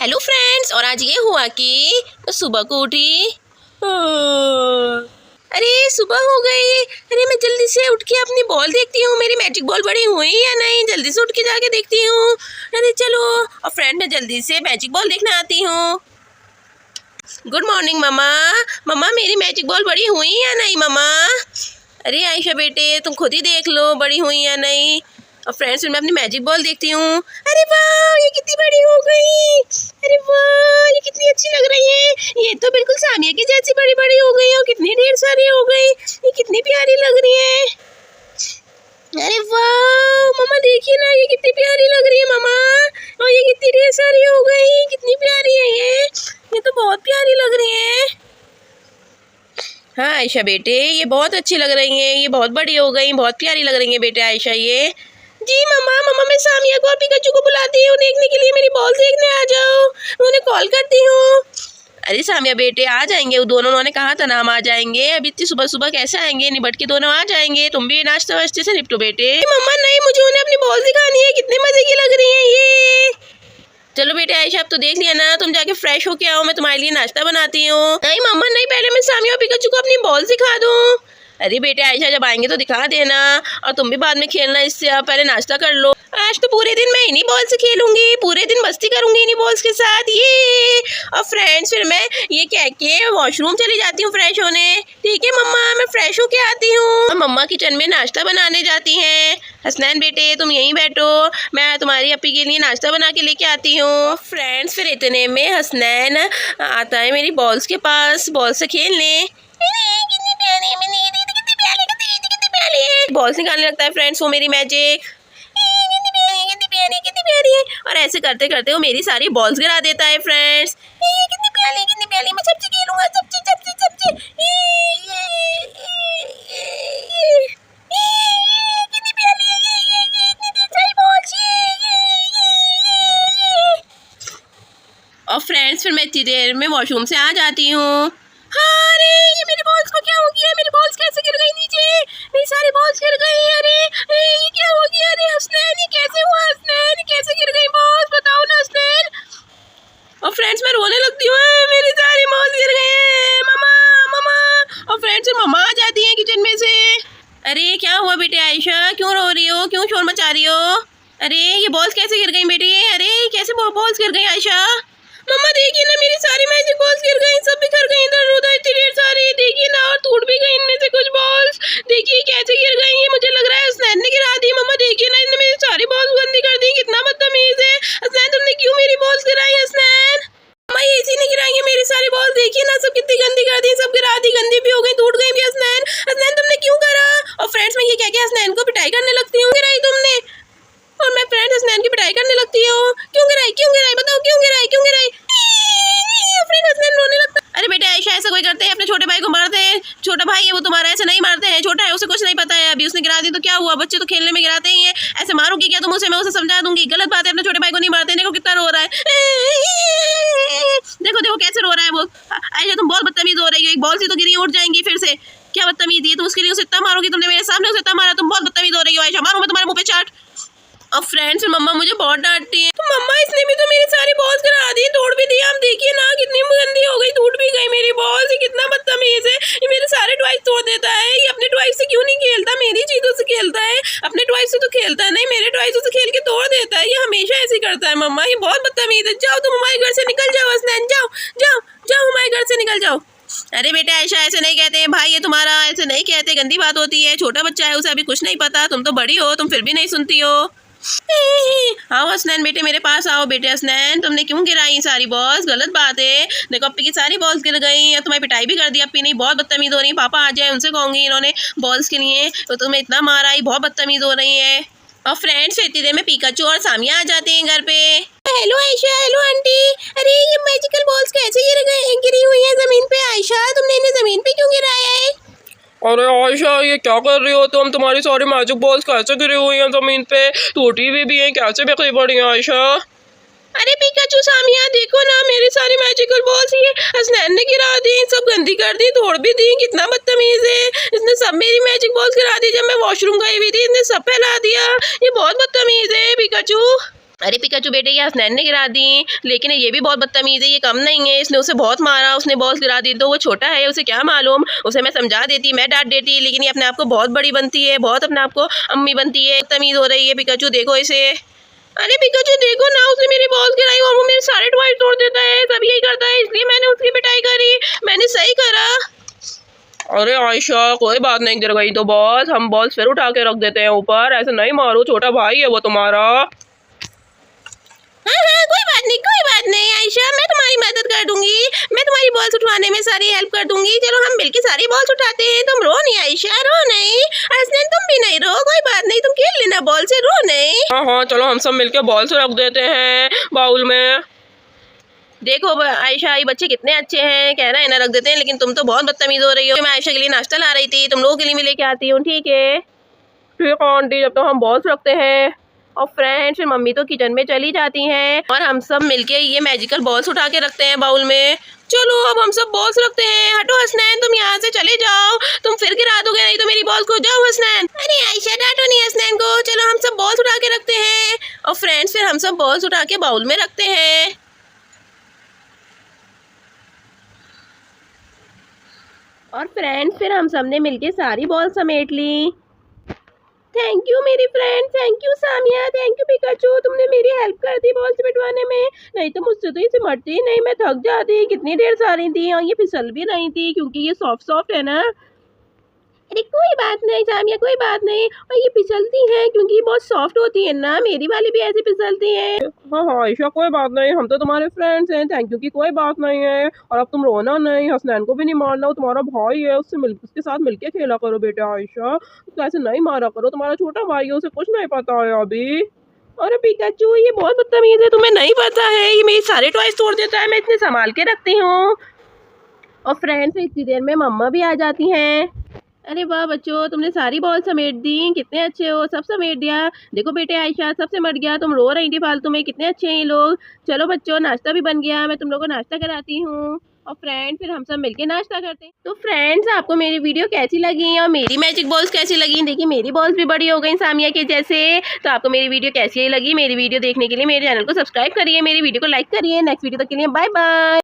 Hello friends, और आज ये हुआ कि सुबह को उठी। अरे सुबह हो गई। अरे मैं जल्दी से उठ के अपनी बॉल देखती हूँ, मेरी मैजिक बॉल बड़ी हुई या नहीं। जल्दी से उठ के जाके देखती हूँ। अरे चलो, और फ्रेंड मैं जल्दी से मैजिक बॉल देखने आती हूँ। गुड मॉर्निंग मम्मा। मम्मा मेरी मैजिक बॉल बड़ी हुई या नहीं मम्मा? अरे आयशा बेटे तुम खुद ही देख लो बड़ी हुई या नहीं। और फ्रेंड्स मैं अपनी मैजिक बॉल देखती हूँ। अरे वाह ये कितनी बड़ी हो गई। अरे वाह ये कितनी अच्छी लग रही है। ये तो बिल्कुल सानिया की जैसी बड़ी बड़ी हो गई और कितनी ढेर सारी हो गई। ये कितनी प्यारी लग रही है। अरे वाह मम्मा देखिए ना, ये कितनी प्यारी लग रही है मम्मा। और ये कितनी ढेर सारी हो गई, कितनी प्यारी है ये तो बहुत प्यारी लग रही है। हाँ आयशा बेटे ये बहुत अच्छी लग रही हैं, ये बहुत बड़ी हो गई, बहुत प्यारी लग रही है बेटे आयशा ये। जी मम्मा मैं सामिया को और पिकाचू को बुलाती हूँ देखने के लिए, मेरी बॉल देखने आ जाओ। उन्हें कॉल करती हूँ। अरे सामिया बेटे आ जाएंगे वो दोनों, उन्होंने कहा था ना हम आ जाएंगे। अभी इतनी सुबह सुबह कैसे आएंगे, निबट के दोनों आ जाएंगे। तुम भी नाश्ता वाश्ते से निपटो बेटे। मम्मा नहीं, मुझे उन्हें अपनी बॉल दिखानी है, कितने मजे की लग रही है ये। चलो बेटे आयशा अब तो देख लिया ना, तुम जाके फ्रेश होके आओ, मैं तुम्हारे लिए नाश्ता बनाती हूँ। नहीं मम्मा नहीं, पहले मैं सामिया और पिकाचू को अपनी बॉल दिखा दूँ। अरे बेटे आयशा जब आएंगे तो दिखा देना, और तुम भी बाद में खेलना, इससे आप पहले नाश्ता कर लो। आज तो पूरे दिन मैं इन्हीं बॉल से खेलूंगी, पूरे दिन मस्ती करूंगी इन्हीं बॉल्स के साथ ये। और फ्रेंड्स फिर मैं ये कह के वॉशरूम चली जाती हूँ फ्रेश होने। ठीक है मम्मा मैं फ्रेश होके आती हूँ। मम्मा किचन में नाश्ता बनाने जाती हैं। हसनैन बेटे तुम यहीं बैठो, मैं तुम्हारी अपी के लिए नाश्ता बना के लेके आती हूँ। फ्रेंड्स फिर इतने में हसनैन आता है मेरी बॉल्स के पास, बॉल से खेलने। बॉल्स निकालने लगता है फ्रेंड्स वो मेरी मैजिक। कितनी प्यारी है। और ऐसे करते करते वो मेरी सारी बॉल्स गिरा देता है फ्रेंड्स। कितनी प्यारी मैं सबसे खेलूंगा, सबसे। कितनी प्यारी है ये इतनी सारी बॉल्स और फ्रेंड्स फिर मैं इतनी देर में वॉशरूम से आ जाती हूँ। हाँ अरे ये मेरी बॉल्स को क्या हो गया, मेरी बॉल्स कैसे गिर गई नीचे, मेरी सारी बॉल्स गिर गई। अरे ये क्या हो गया। अरे हसनैन ये कैसे हुआ, हसनैन कैसे गिर गई बॉल्स, बताओ ना हसनैन। और फ्रेंड्स मैं रोने लगती हूँ, मेरी सारी बॉल्स गिर गई हैं मम्मा। और फ्रेंड्स मम्मा आ जाती हैं किचन में से। अरे क्या हुआ बेटे आयशा, क्यों रो रही हो, क्यों शोर मचा रही हो? अरे ये बॉल्स कैसे गिर गई बेटी, अरे कैसे बॉल्स गिर गई आयशा? मम्मा देखिए ना मेरी सारी मैजिक बॉल्स गिर गई, सब बिखर गई इधर उधर, इतनी ढेर सारी। देखिए ना और टूट भी गई इनमें से कुछ बॉल्स। देखिए कैसे गिर गई है, मुझे लग रहा है हसनैन ने गिरा दी। मम्मा देखिए ना इन्होंने मेरी सारी बॉल्स गंदी कर दी, कितना बदतमीज है। हसनैन तुमने क्यों मेरी बॉल्स गिराई हसनैन? मम्मा ये इसी ने गिराई है मेरी सारी बॉल्स, देखिए ना सब कितनी गंदी कर दी, सब गिरा दी, गंदी भी हो गई, टूट गई भी। हसनैन तुमने क्यों करा? और फ्रेंड्स मैं ये कह के हसनैन को पिटाई करने लगती हूँ, गिराई तुमने। और मैं फ्रेंड्स हसनैन की पिटाई करने लगती हूँ, क्यों गिराई बताओ, क्यों गिराई। रोने लगता। अरे बेटे आयशा ऐसा कोई करते हैं, अपने छोटे भाई को मारते हैं, छोटा भाई है वो तुम्हारा, ऐसे नहीं मारते हैं, छोटा है उसे कुछ नहीं पता है, अभी उसने गिरा दी तो क्या हुआ, बच्चे तो खेलने में गिराते ही हैं, ऐसे मारोगी क्या तुम उसे, मैं उसे समझा दूंगी, गलत बात है, अपने छोटे भाई को नहीं मारते। देखो कितना रो रहा है, देखो कैसे रो रहा है वो। आयशा तुम बहुत बदतमीज हो रही हो, एक बॉल से तो गिरी उठ जाएंगी फिर से, क्या बदतमीजी है, तुम उसके लिए उसे इतना मारोगी, तुमने मेरे सामने उसे इतना मारा, तुम बहुत बदतमीज हो रही हो आयशा, मारो मैं तुम्हारे मुंह पे चाट। और फ्रेंड्स मम्मा मुझे बहुत डांटती है। तो मम्मा इसने भी तो मेरी सारी बॉल्स गिरा दी, तोड़ भी दिया, हम देखिए ना कितनी गंदी हो गई, टूट भी गई मेरी बॉल्स। ये कितना बदतमीज है, ये मेरे सारे टॉयज तोड़ देता है। ये अपने टॉयज से क्यों नहीं खेलता, मेरी चीजों से खेलता है, अपने टॉयज से तो खेलता नहीं, मेरे टॉयज से खेल के तोड़ देता है। ये हमेशा ऐसे करता है मम्मा, ये बहुत बदतमीज है। जाओ तुम हमारे घर से निकल जाओ हसनैन, जाओ हमारे घर से निकल जाओ। अरे बेटा आयशा ऐसे नहीं कहते हैं, भाई ये तुम्हारा, ऐसे नहीं कहते, गंदी बात होती है, छोटा बच्चा है उसे अभी कुछ नहीं पता, तुम तो बड़ी हो, तुम फिर भी नहीं सुनती हो। आओ हसनैन बेटे मेरे पास आओ। बेटे हसनैन तुमने क्यों गिराई सारी बॉल्स, गलत बात है, देखो अप्पी की सारी बॉल्स गिर गई, तुम्हारी पिटाई भी कर दी अप्पी ने, बहुत बदतमीज हो रही है, पापा आ जाए उनसे कहूंगी इन्होंने बॉल्स के लिए तो तुम्हें इतना मारा, बहुत बदतमीज हो रही है। और फ्रेंड्स इतनी देर में पिकाचू और सामिया आ जाते हैं घर पे। Hello Ayesha, hello aunty. अरे ये मैजिकल बॉल्स कैसे गिरी हुई है जमीन पे आयशा, तुमने इन्हें जमीन पे क्यों गिराया है? अरे आयशा ये क्या कर रही हो तुम, तुम्हारी सारी मैजिक बॉल्स कैसे गिरी हुई हैं जमीन पे, टूटी हुई भी हैं, कैसे बिखरी पड़ी हैं आयशा? अरे पिकाचू सामिया देखो ना मेरी सारी मैजिकल बॉल्स ये हसनैन ने गिरा दी, सब गंदी कर दी, तोड़ भी दी, कितना बदतमीज है, इसने सब मेरी मैजिक बॉल्स गिरा दी। जब मैं वॉशरूम गई हुई थी इसने सब फैला दिया, ये बहुत बदतमीज है पिकाचू। अरे पिकाचू बेटे, ये हसनैन ने गिरा दी, लेकिन ये भी बहुत बदतमीज़ है, ये कम नहीं है, इसने उसे बहुत मारा, उसने बॉल्स गिरा दी। तो वो छोटा है, उसे क्या मालूम, उसे मैं समझा देती, मैं डांट देती, लेकिन ये अपने आप को बहुत बड़ी बनती है, बहुत अपने आप को अम्मी बनती है, बदतमीज़ हो रही है। पिकाचू देखो इसे। अरे पिकाचू देखो ना, उसने मेरी बॉल्स गिराई और वो मेरे सारे टॉयज तोड़ देता है, सब यही करता है, इसलिए मैंने उसकी पिटाई करी। मैंने सही करा। अरे आयशा, कोई बात नहीं, गिर गई तो बॉल्स, हम बॉल्स फिर उठा के रख देते हैं ऊपर, ऐसे नहीं मारो, छोटा भाई है वो तुम्हारा। हाँ हाँ, कोई बात नहीं आयशा, मैं तुम्हारी मदद कर दूंगी, मैं तुम्हारी बॉल्स उठवाने में सारी हेल्प कर दूंगी। चलो हम मिलके सारी बॉल्स उठाते हैं। तुम रो नहीं आयशा, रो नहीं। हसनैन तुम भी नहीं रो, कोई बात नहीं, तुम खेल लेना बॉल से, रो नहीं। हाँ हाँ, चलो हम सब मिलके बॉल्स रख देते हैं बाउल में। देखो आयशा, ये बच्चे कितने अच्छे हैं, कह रहे हैं ना रख देते हैं, लेकिन तुम तो बहुत बदतमीज हो रही हो। मैं आयशा के लिए नाश्ता ला रही थी, तुम लोगों के लिए भी लेके आती हूँ, ठीक है? ठीक है आंटी, जब तो हम बॉल्स रखते हैं। और फ्रेंड्स, मम्मी तो किचन में चली जाती हैं और हम सब मिलके ये मैजिकल बॉल्स उठा के रखते हैं बाउल में। चलो अब हम सब बॉल्स रखते हैं। हटो हसनैन, तुम यहाँ से चले जाओ, तुम फिर गिरा दोगे नहीं तो मेरी बॉल्स को। जाओ हसनैन। अरे आयशा, डांटो नहीं हसनैन को। चलो हम सब बॉल्स उठा के रखते हैं। और फ्रेंड्स, फिर हम सब बॉल्स उठा के बाउल में रखते हैं। और फ्रेंड्स, फिर हम सब ने मिलके सारी बॉल समेट ली। थैंक यू मेरी friend, thank you Samia, thank you Pikachu, तुमने मेरी हेल्प कर दी बॉल समेटवाने में। नहीं तो मुझसे तो ये सिमटती ही नहीं, मैं थक जाती, कितनी देर सारी थी और ये फिसल भी नहीं थी क्योंकि ये सॉफ्ट सॉफ्ट है ना। अरे कोई बात नहीं सामिया, कोई बात नहीं। और ये फिसलती हैं क्योंकि ये बहुत सॉफ्ट होती है ना, मेरी वाली भी ऐसी फिसलती है। हाँ हाँ आयशा, कोई बात नहीं, हम तो तुम्हारे फ्रेंड्स हैं, थैंक यू की कोई बात नहीं है। और अब तुम रोना नहीं, हसनैन को भी नहीं मारना, वो तुम्हारा भाई है, उसके साथ मिलके खेला करो बेटा। आयशा, उसको ऐसे नहीं मारा करो, तुम्हारा छोटा भाई है, उसे कुछ नहीं पता है अभी। अरे पिकाचू, ये बहुत बदतमीज है, तुम्हें नहीं पता है, ये मेरे सारे टॉयज तोड़ देता है, मैं इतने संभाल के रखती हूँ। और फ्रेंड्स, इतनी देर में मम्मा भी आ जाती हैं। अरे वाह बच्चों, तुमने सारी बॉल समेट दी, कितने अच्छे हो, सब समेट दिया। देखो बेटे आयशा, सब सिमट गया, तुम रो रही थी फालतू में, कितने अच्छे हैं ये लोग। चलो बच्चों, नाश्ता भी बन गया, मैं तुम लोगों को नाश्ता कराती हूँ। और फ्रेंड्स, फिर हम सब मिलके नाश्ता करते हैं। तो फ्रेंड्स, आपको मेरी वीडियो कैसी लगी और मेरी मैजिक बॉल्स कैसी लगी? देखिए मेरी बॉल्स भी बड़ी हो गई सामिया के जैसे। तो आपको मेरी वीडियो कैसी लगी? मेरी वीडियो देखने के लिए मेरे चैनल को सब्सक्राइब करिए, मेरी वीडियो को लाइक करिए। नेक्स्ट वीडियो तक के लिए बाय बाय।